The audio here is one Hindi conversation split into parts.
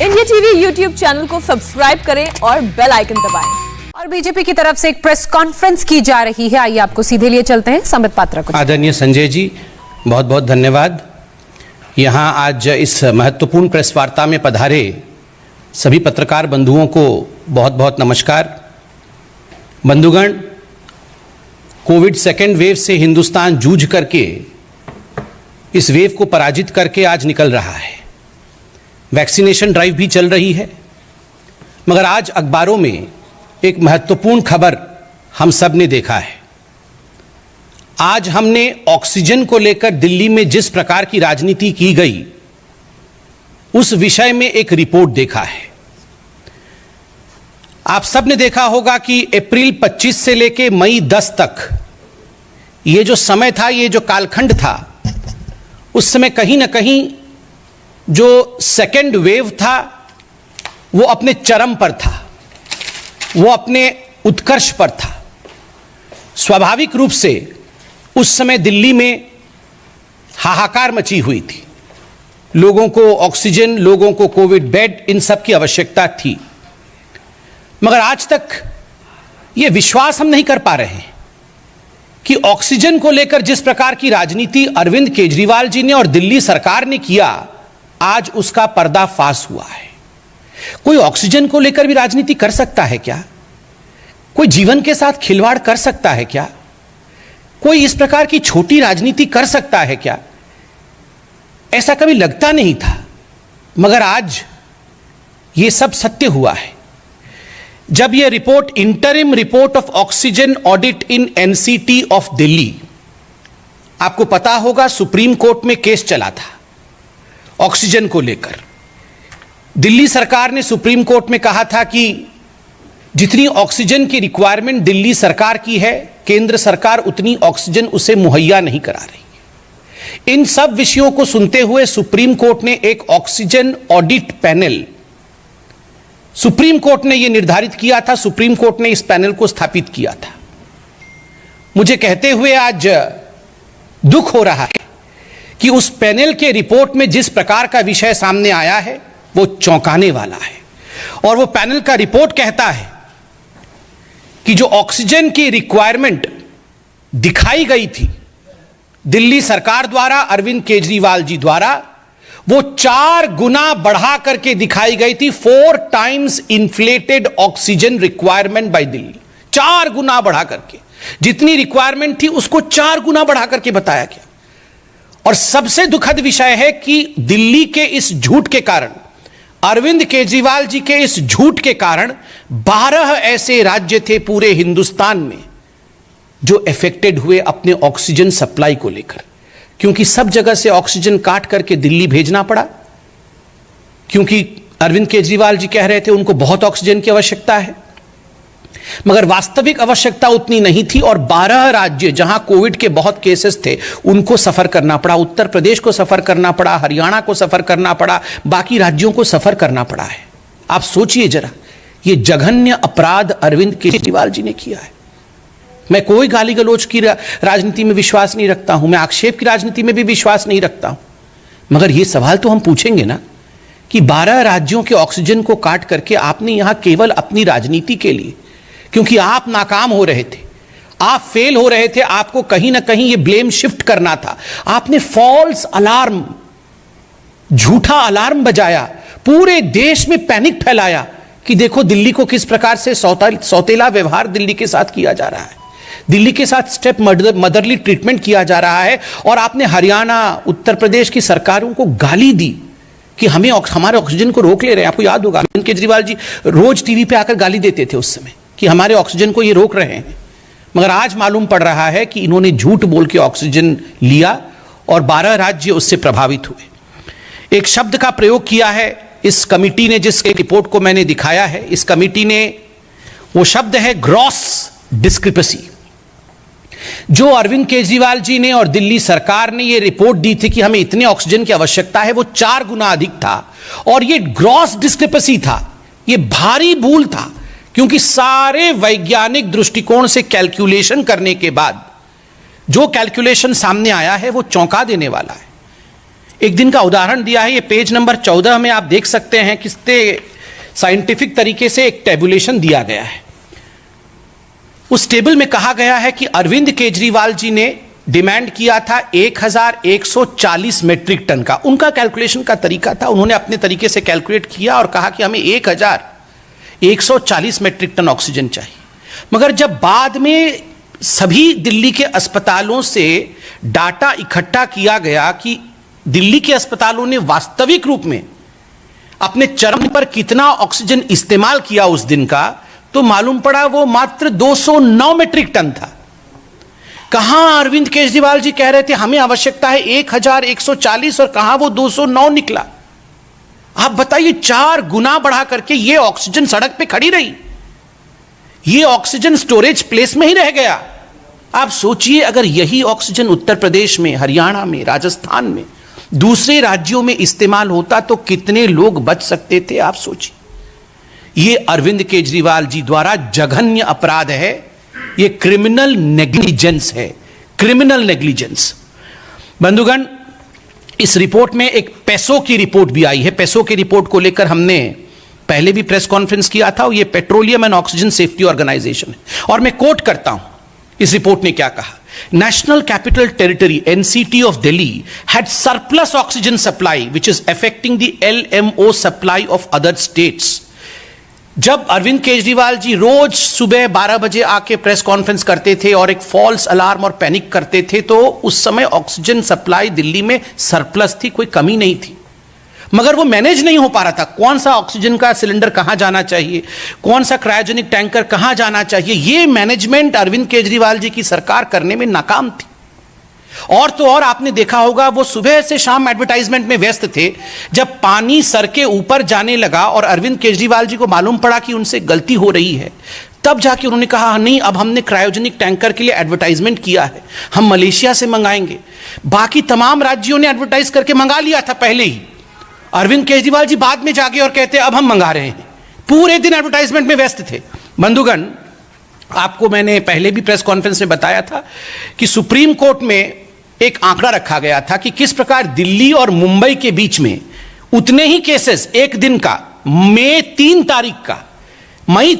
इंडिया टीवी यूट्यूब चैनल को सब्सक्राइब करें और बेल आइकन दबाएं। और बीजेपी की तरफ से एक प्रेस कॉन्फ्रेंस की जा रही है, आइए आपको सीधे लिए चलते हैं संबित पात्रा को। आदरणीय संजय जी, बहुत बहुत धन्यवाद। यहाँ आज इस महत्वपूर्ण प्रेस वार्ता में पधारे सभी पत्रकार बंधुओं को बहुत बहुत नमस्कार। बंधुगण, कोविड सेकेंड वेव से हिंदुस्तान जूझ करके इस वेव को पराजित करके आज निकल रहा है। वैक्सीनेशन ड्राइव भी चल रही है, मगर आज अखबारों में एक महत्वपूर्ण खबर हम सब ने देखा है। आज हमने ऑक्सीजन को लेकर दिल्ली में जिस प्रकार की राजनीति की गई, उस विषय में एक रिपोर्ट देखा है। आप सब ने देखा होगा कि अप्रैल 25 से लेकर मई 10 तक ये जो समय था, ये जो कालखंड था, उस समय कहीं ना कहीं जो सेकेंड वेव था वो अपने चरम पर था, वो अपने उत्कर्ष पर था। स्वाभाविक रूप से उस समय दिल्ली में हाहाकार मची हुई थी। लोगों को ऑक्सीजन, लोगों को कोविड बेड, इन सब की आवश्यकता थी। मगर आज तक ये विश्वास हम नहीं कर पा रहे हैं कि ऑक्सीजन को लेकर जिस प्रकार की राजनीति अरविंद केजरीवाल जी ने और दिल्ली सरकार ने किया, आज उसका पर्दाफाश हुआ है। कोई ऑक्सीजन को लेकर भी राजनीति कर सकता है क्या? कोई जीवन के साथ खिलवाड़ कर सकता है क्या? कोई इस प्रकार की छोटी राजनीति कर सकता है क्या? ऐसा कभी लगता नहीं था, मगर आज यह सब सत्य हुआ है। जब यह report, interim report of oxygen audit in NCT of Delhi, आपको पता होगा सुप्रीम कोर्ट में केस चला था ऑक्सीजन को लेकर। दिल्ली सरकार ने सुप्रीम कोर्ट में कहा था कि जितनी ऑक्सीजन की रिक्वायरमेंट दिल्ली सरकार की है, केंद्र सरकार उतनी ऑक्सीजन उसे मुहैया नहीं करा रही है। इन सब विषयों को सुनते हुए सुप्रीम कोर्ट ने एक oxygen audit panel, supreme court ने यह निर्धारित किया था, सुप्रीम कोर्ट ने इस पैनल को स्थापित किया था। मुझे कहते हुए आज दुख हो रहा है कि उस पैनल के रिपोर्ट में जिस प्रकार का विषय सामने आया है वो चौंकाने वाला है। और वो पैनल का रिपोर्ट कहता है कि जो ऑक्सीजन की रिक्वायरमेंट दिखाई गई थी दिल्ली सरकार द्वारा, अरविंद केजरीवाल जी द्वारा, वो 4 गुना बढ़ा करके दिखाई गई थी। 4 times inflated oxygen requirement by Delhi. 4 गुना बढ़ा करके, जितनी रिक्वायरमेंट थी उसको 4 गुना बढ़ा करके बताया गया। और सबसे दुखद विषय है कि दिल्ली के इस झूठ के कारण, अरविंद केजरीवाल जी के इस झूठ के कारण 12 ऐसे राज्य थे पूरे हिंदुस्तान में जो अफेक्टेड हुए अपने ऑक्सीजन सप्लाई को लेकर, क्योंकि सब जगह से ऑक्सीजन काट करके दिल्ली भेजना पड़ा, क्योंकि अरविंद केजरीवाल जी कह रहे थे उनको बहुत ऑक्सीजन की आवश्यकता है, मगर वास्तविक आवश्यकता उतनी नहीं थी। और 12 राज्य जहां कोविड के बहुत केसेस थे उनको सफर करना पड़ा। उत्तर प्रदेश को सफर करना पड़ा, हरियाणा को सफर करना पड़ा, बाकी राज्यों को सफर करना पड़ा है। आप सोचिए जरा, यह जघन्य अपराध अरविंद केजरीवाल जी ने किया है। मैं कोई गाली गलौज की राजनीति में विश्वास नहीं रखता हूं, मैं आक्षेप की राजनीति में भी विश्वास नहीं रखता हूं, मगर यह सवाल तो हम पूछेंगे ना कि 12 राज्यों के ऑक्सीजन को काट करके आपने यहां केवल अपनी राजनीति के लिए, क्योंकि आप नाकाम हो रहे थे, आप फेल हो रहे थे, आपको कहीं ना कहीं यह ब्लेम शिफ्ट करना था, आपने फॉल्स अलार्म, झूठा अलार्म बजाया, पूरे देश में पैनिक फैलाया कि देखो दिल्ली को किस प्रकार से सौतेला व्यवहार दिल्ली के साथ किया जा रहा है, दिल्ली के साथ स्टेप मदरली ट्रीटमेंट किया जा रहा है। और आपने हरियाणा, उत्तर प्रदेश की सरकारों को गाली दी कि हमें हमारे ऑक्सीजन को रोक ले रहे हैं। आपको याद होगा अरविंद केजरीवाल जी रोज टीवी पे आकर गाली देते थे उस समय कि हमारे ऑक्सीजन को ये रोक रहे हैं, मगर आज मालूम पड़ रहा है कि इन्होंने झूठ बोल के ऑक्सीजन लिया और 12 राज्य उससे प्रभावित हुए। एक शब्द का प्रयोग किया है इस कमिटी ने, जिस रिपोर्ट को मैंने दिखाया है, इस कमिटी ने, वो शब्द है ग्रॉस डिस्क्रिपेंसी। जो अरविंद केजरीवाल जी ने और दिल्ली सरकार ने ये रिपोर्ट दी थी कि हमें इतने ऑक्सीजन की आवश्यकता है, वो 4 गुना अधिक था। और ये ग्रॉस डिस्क्रिपेंसी था, ये भारी भूल था, क्योंकि सारे वैज्ञानिक दृष्टिकोण से कैलकुलेशन करने के बाद जो कैलकुलेशन सामने आया है वो चौंका देने वाला है। एक दिन का उदाहरण दिया है। ये पेज नंबर 14 में आप देख सकते हैं कितने साइंटिफिक तरीके से एक टेबुलेशन दिया गया है। उस टेबल में कहा गया है कि अरविंद केजरीवाल जी ने डिमांड किया था 1140 मेट्रिक टन का। उनका कैलकुलेशन का तरीका था, उन्होंने अपने तरीके से कैलकुलेट किया और कहा कि हमें 1140 मेट्रिक टन ऑक्सीजन चाहिए। मगर जब बाद में सभी दिल्ली के अस्पतालों से डाटा इकट्ठा किया गया कि दिल्ली के अस्पतालों ने वास्तविक रूप में अपने चरम पर कितना ऑक्सीजन इस्तेमाल किया उस दिन का, तो मालूम पड़ा वो मात्र 209 मेट्रिक टन था। कहां अरविंद केजरीवाल जी कह रहे थे हमें आवश्यकता है 1140 और कहां वो 209 निकला। आप बताइए, 4 गुना बढ़ा करके ये ऑक्सीजन सड़क पे खड़ी रही, ये ऑक्सीजन स्टोरेज प्लेस में ही रह गया। आप सोचिए अगर यही ऑक्सीजन उत्तर प्रदेश में, हरियाणा में, राजस्थान में, दूसरे राज्यों में इस्तेमाल होता तो कितने लोग बच सकते थे। आप सोचिए, ये अरविंद केजरीवाल जी द्वारा जघन्य अपराध है, ये क्रिमिनल नेग्लिजेंस है, क्रिमिनल नेग्लिजेंस। बंधुगण, इस रिपोर्ट में एक पैसों की रिपोर्ट भी आई है। पैसों की रिपोर्ट को लेकर हमने पहले भी प्रेस कॉन्फ्रेंस किया था। ये petroleum and oxygen safety organisation है और मैं कोट करता हूं इस रिपोर्ट ने क्या कहा। National capital territory NCT of Delhi had surplus oxygen supply which is affecting the LMO supply of other states. जब अरविंद केजरीवाल जी रोज सुबह 12 बजे आके प्रेस कॉन्फ्रेंस करते थे और एक फॉल्स अलार्म और पैनिक करते थे, तो उस समय ऑक्सीजन सप्लाई दिल्ली में सरप्लस थी, कोई कमी नहीं थी। मगर वो मैनेज नहीं हो पा रहा था, कौन सा ऑक्सीजन का सिलेंडर कहां जाना चाहिए, कौन सा क्रायोजेनिक टैंकर कहां जाना चाहिए, ये मैनेजमेंट अरविंद केजरीवाल जी की सरकार करने में नाकाम थी। और तो और आपने देखा होगा वो सुबह से शाम एडवर्टाइजमेंट में व्यस्त थे। जब पानी सर के ऊपर जाने लगा और अरविंद केजरीवाल जी को मालूम पड़ा कि उनसे गलती हो रही है, तब जाके उन्होंने कहा नहीं, अब हमने क्रायोजेनिक टैंकर के लिए एडवर्टाइजमेंट किया है, हम मलेशिया से मंगाएंगे। बाकी तमाम राज्यों ने एडवर्टाइज करके मंगा लिया था पहले ही। अरविंद केजरीवाल जी बाद में जाके और कहते अब हम मंगा रहे हैं। पूरे दिन एडवर्टाइजमेंट में व्यस्त थे। बंधुगण, आपको मैंने पहले भी प्रेस कॉन्फ्रेंस में बताया था कि सुप्रीम कोर्ट में एक आंकड़ा रखा गया था कि किस प्रकार दिल्ली और मुंबई के बीच में उतने ही केसेस एक दिन का, मई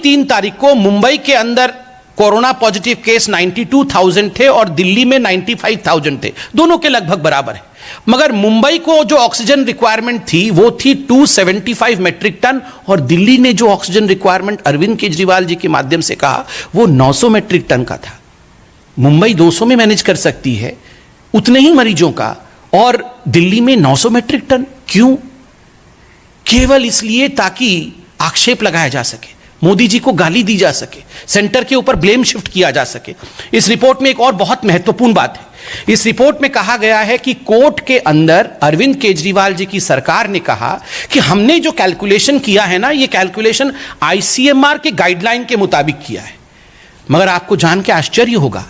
3 तारीख को मुंबई के अंदर कोरोना पॉजिटिव केस 92,000 थे और दिल्ली में 95,000 थे, दोनों के लगभग बराबर है। मगर मुंबई को जो ऑक्सीजन रिक्वायरमेंट थी वो थी 275 मेट्रिक टन और दिल्ली ने जो ऑक्सीजन रिक्वायरमेंट अरविंद केजरीवाल जी के माध्यम से कहा वो 900 मेट्रिक टन का था। मुंबई 200 में मैनेज कर सकती है उतने ही मरीजों का, और दिल्ली में 900 मेट्रिक टन क्यों? केवल इसलिए ताकि आक्षेप लगाया जा सके, मोदी जी को गाली दी जा सके, सेंटर के ऊपर ब्लेम शिफ्ट किया जा सके। इस रिपोर्ट में एक और बहुत महत्वपूर्ण बात है। इस रिपोर्ट में कहा गया है कि कोर्ट के अंदर अरविंद केजरीवाल जी की सरकार ने कहा कि हमने जो कैलकुलेशन किया है ना, ये कैलकुलेशन आईसीएमआर के गाइडलाइन के मुताबिक किया है। मगर आपको जान के आश्चर्य होगा,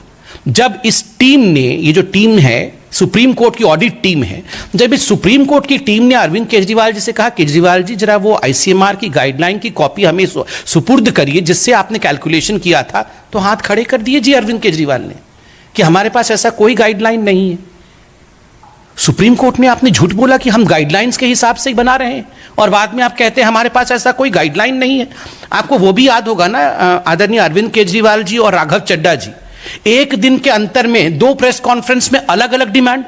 जब इस टीम ने, ये जो टीम है सुप्रीम कोर्ट की ऑडिट टीम है, जब इस सुप्रीम कोर्ट की टीम ने अरविंद केजरीवाल जी से कहा केजरीवाल जी जरा वो आईसीएमआर की गाइडलाइन की कॉपी हमें सुपुर्द करिए जिससे आपने कैलकुलेशन किया था, तो हाथ खड़े कर दिए जी अरविंद केजरीवाल ने कि हमारे पास ऐसा कोई गाइडलाइन नहीं है। सुप्रीम कोर्ट में आपने झूठ बोला कि हम गाइडलाइंस के हिसाब से ही बना रहे हैं और बाद में आप कहते हैं हमारे पास ऐसा कोई गाइडलाइन नहीं है। आपको वो भी याद होगा ना, आदरणीय अरविंद केजरीवाल जी और राघव चड्ढा जी एक दिन के अंतर में 2 प्रेस कॉन्फ्रेंस में अलग अलग डिमांड।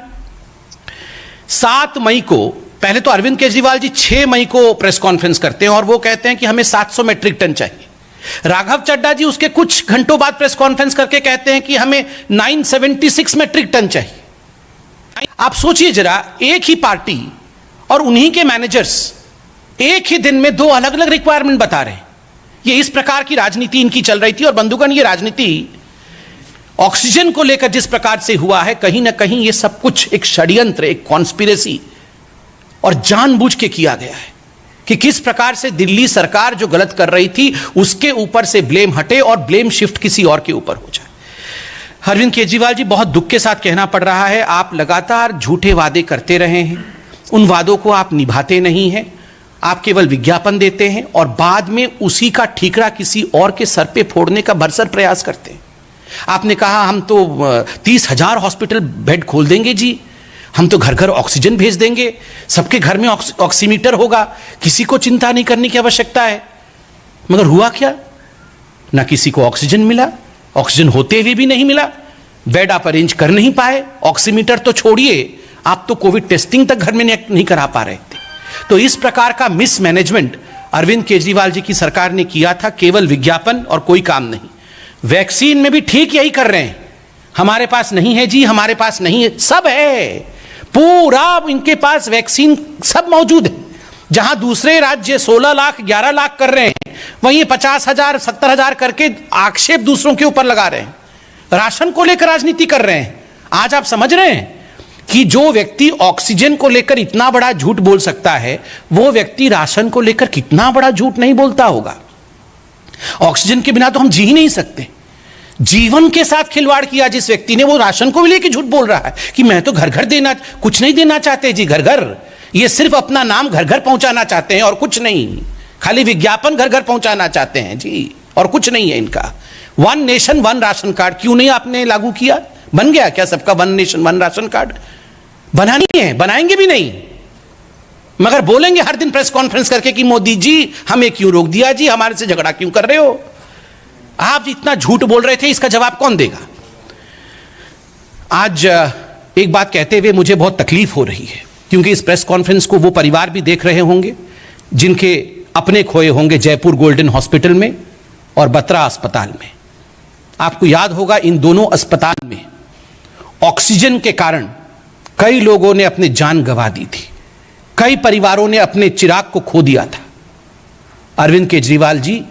7 मई को, पहले तो अरविंद केजरीवाल जी 6 मई को प्रेस कॉन्फ्रेंस करते हैं और वो कहते हैं कि हमें 700 मेट्रिक टन चाहिए। राघव चड्ढा जी उसके कुछ घंटों बाद प्रेस कॉन्फ्रेंस करके कहते हैं कि हमें 976 मेट्रिक टन चाहिए। आप सोचिए जरा, एक ही पार्टी और उन्हीं के मैनेजर्स एक ही दिन में 2 अलग अलग रिक्वायरमेंट बता रहे हैं। ये इस प्रकार की राजनीति इनकी चल रही थी। और बंधुगण, ये राजनीति ऑक्सीजन को लेकर जिस प्रकार से हुआ है, कहीं ना कहीं ये सब कुछ एक षड्यंत्र, एक कॉन्स्पिरेसी और जानबूझ के किया गया है कि किस प्रकार से दिल्ली सरकार जो गलत कर रही थी उसके ऊपर से ब्लेम हटे और ब्लेम शिफ्ट किसी और के ऊपर हो जाए। अरविंद केजरीवाल जी, बहुत दुख के साथ कहना पड़ रहा है, आप लगातार झूठे वादे करते रहे हैं, उन वादों को आप निभाते नहीं हैं, आप केवल विज्ञापन देते हैं और बाद में उसी का ठीकरा किसी और के सर पे फोड़ने का भरसक प्रयास करते हैं। आपने कहा हम तो 30,000 हॉस्पिटल बेड खोल देंगे जी, हम तो घर घर ऑक्सीजन भेज देंगे, सबके घर में ऑक्सीमीटर होगा, किसी को चिंता नहीं करने की आवश्यकता है। मगर हुआ क्या? ना किसी को ऑक्सीजन मिला, ऑक्सीजन होते हुए भी नहीं मिला, बेड आप अरेंज कर नहीं पाए, ऑक्सीमीटर तो छोड़िए, आप तो कोविड टेस्टिंग तक घर में नहीं करा पा रहे थे। तो इस प्रकार का मिसमैनेजमेंट अरविंद केजरीवाल जी की सरकार ने किया था, केवल विज्ञापन और कोई काम नहीं। वैक्सीन में भी ठीक यही कर रहे हैं, हमारे पास नहीं है जी, हमारे पास नहीं है, सब है, पूरा इनके पास वैक्सीन सब मौजूद है। जहां दूसरे राज्य 16 लाख 11 लाख कर रहे हैं, वहीं 50,000 70,000 करके आक्षेप दूसरों के ऊपर लगा रहे हैं, राशन को लेकर राजनीति कर रहे हैं। आज आप समझ रहे हैं कि जो व्यक्ति ऑक्सीजन को लेकर इतना बड़ा झूठ बोल सकता है, वो व्यक्ति राशन को लेकर कितना बड़ा झूठ नहीं बोलता होगा। ऑक्सीजन के बिना तो हम जी ही नहीं सकते। जीवन के साथ खिलवाड़ किया जिस व्यक्ति ने, वो राशन को भी लेकर झूठ बोल रहा है कि मैं तो घर घर देना, कुछ नहीं देना चाहते जी, घर घर, ये सिर्फ अपना नाम घर घर पहुंचाना चाहते हैं और कुछ नहीं, खाली विज्ञापन घर घर पहुंचाना चाहते हैं जी, और कुछ नहीं है इनका। One nation one ration card क्यों नहीं आपने लागू किया? बन गया क्या सबका one nation one ration card? बना नहीं है, बनाएंगे भी नहीं, मगर बोलेंगे हर दिन प्रेस कॉन्फ्रेंस करके कि मोदी जी हमें क्यों रोक दिया जी, हमारे से झगड़ा क्यों कर रहे हो? आप इतना झूठ बोल रहे थे, इसका जवाब कौन देगा? आज एक बात कहते हुए मुझे बहुत तकलीफ हो रही है, क्योंकि इस प्रेस कॉन्फ्रेंस को वो परिवार भी देख रहे होंगे जिनके अपने खोए होंगे जयपुर गोल्डन हॉस्पिटल में और बत्रा अस्पताल में। आपको याद होगा इन दोनों अस्पताल में ऑक्सीजन के कारण कई लोगों ने अपनी जान गंवा दी थी, कई परिवारों ने अपने चिराग को खो दिया था। अरविंद केजरीवाल जी,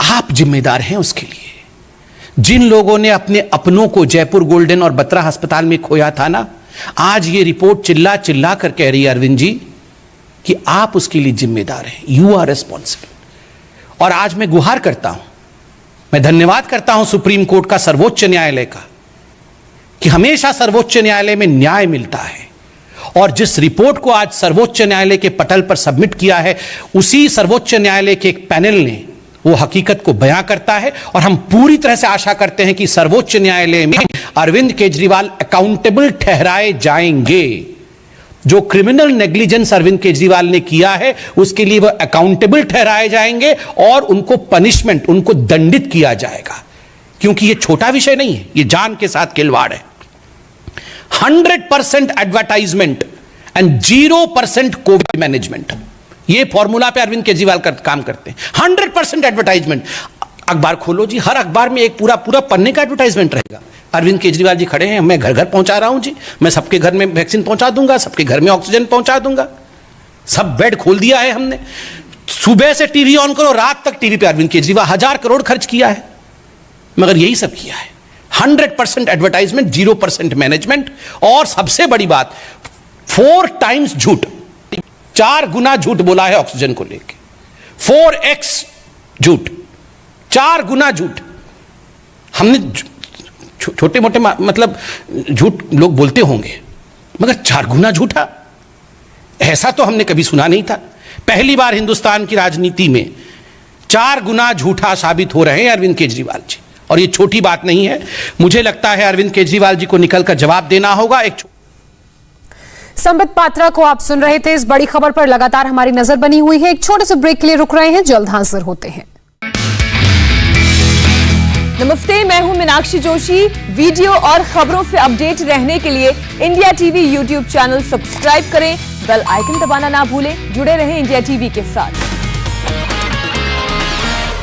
आप जिम्मेदार हैं उसके लिए। जिन लोगों ने अपने अपनों को जयपुर गोल्डन और बत्रा अस्पताल में खोया था ना, आज ये रिपोर्ट चिल्ला चिल्ला कर कह रही है अरविंद जी कि आप उसके लिए जिम्मेदार हैं, यू आर रिस्पॉन्सिबल। और आज मैं गुहार करता हूं, मैं धन्यवाद करता हूं सुप्रीम कोर्ट का, सर्वोच्च न्यायालय का, कि हमेशा सर्वोच्च न्यायालय में न्याय मिलता है। और जिस रिपोर्ट को आज सर्वोच्च न्यायालय के पटल पर सबमिट किया है, उसी सर्वोच्च न्यायालय के एक पैनल ने वो हकीकत को बयां करता है। और हम पूरी तरह से आशा करते हैं कि सर्वोच्च न्यायालय में अरविंद केजरीवाल अकाउंटेबल ठहराए जाएंगे। जो क्रिमिनल नेग्लिजेंस अरविंद केजरीवाल ने किया है, उसके लिए वो अकाउंटेबल ठहराए जाएंगे और उनको पनिशमेंट, उनको दंडित किया जाएगा, क्योंकि ये छोटा विषय नहीं है, ये जान के साथ खिलवाड़ है। 100% एडवर्टाइजमेंट एंड 0% कोविड मैनेजमेंट, ये फॉर्मूला पे अरविंद केजरीवाल काम करते हैं। 100% एडवर्टाइजमेंट। अखबार खोलो जी, हर अखबार में एक पूरा पन्ने का एडवर्टाइजमेंट रहेगा। अरविंद केजरीवाल जी खड़े हैं, मैं घर घर पहुंचा रहा हूं जी, मैं सबके घर में वैक्सीन पहुंचा दूंगा, सबके घर में ऑक्सीजन पहुंचा दूंगा, सब बेड खोल दिया है हमने। सुबह से टीवी ऑन करो, रात तक टीवी पे अरविंद केजरीवाल 1000 करोड़ खर्च किया है, मगर यही सब किया है। 100% एडवर्टाइजमेंट, 0% मैनेजमेंट। और सबसे बड़ी बात, 4 टाइम्स झूठ, 4 गुना झूठ बोला है ऑक्सीजन को लेके, 4x झूठ, 4 गुना झूठ। हमने छोटे मोटे मतलब झूठ लोग बोलते होंगे, मगर 4 गुना झूठा, ऐसा तो हमने कभी सुना नहीं था। पहली बार हिंदुस्तान की राजनीति में 4 गुना झूठा साबित हो रहे हैं अरविंद केजरीवाल जी, और ये छोटी बात नहीं है। मुझे लगता है अरविंद केजरीवाल जी को निकलकर जवाब देना होगा। संबित पात्रा को आप सुन रहे थे। इस बड़ी खबर पर लगातार हमारी नजर बनी हुई है। एक छोटे से ब्रेक के लिए रुक रहे हैं, जल्द हाजिर होते हैं। नमस्ते, मैं हूं मीनाक्षी जोशी। वीडियो और खबरों से अपडेट रहने के लिए India TV YouTube channel subscribe करें, बेल आइकन दबाना ना भूलें। जुड़े रहें इंडिया टीवी के साथ।